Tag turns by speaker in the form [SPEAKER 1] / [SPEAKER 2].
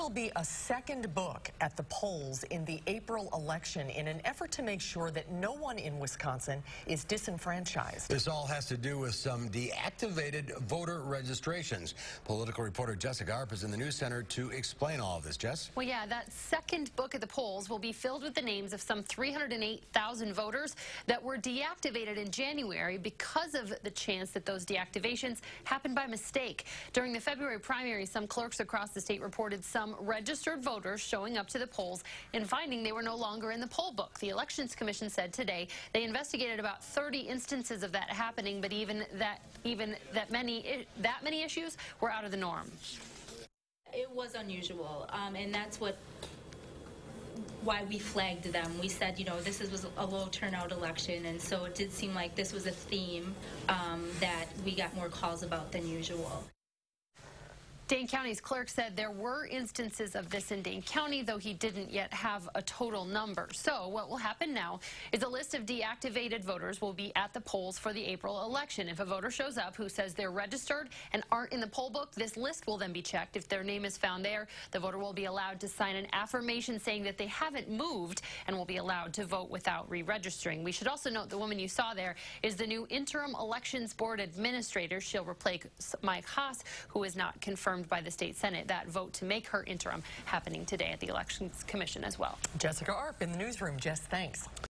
[SPEAKER 1] there'll be a second book at the polls in the April election in an effort to make sure that no one in Wisconsin is disenfranchised.
[SPEAKER 2] This all has to do with some deactivated voter registrations. Political reporter Jessica Arp is in the news center to explain all of this. Jess?
[SPEAKER 3] Well, yeah, that second book at the polls will be filled with the names of some 308,000 voters that were deactivated in January because of the chance that those deactivations happened by mistake. During the February primary, some clerks across the state reported some registered voters showing up to the polls and finding they were no longer in the poll book. The Elections Commission said today they investigated about 30 instances of that happening, but that many issues were out of the norm.
[SPEAKER 4] It was unusual, and that's why we flagged them. We said, you know, this was a low turnout election, and so it did seem like this was a theme that we got more calls about than usual.
[SPEAKER 3] Dane County's clerk said there were instances of this in Dane County, though he didn't yet have a total number. So what will happen now is a list of deactivated voters will be at the polls for the April election. If a voter shows up who says they're registered and aren't in the poll book, this list will then be checked. If their name is found there, the voter will be allowed to sign an affirmation saying that they haven't moved and will be allowed to vote without re-registering. We should also note the woman you saw there is the new interim elections board administrator. She'll replace Mike Haas, who is not confirmed by the state Senate. That vote to make her interim happening today at the Elections Commission as well.
[SPEAKER 1] Jessica Arp in the newsroom. Jess, thanks.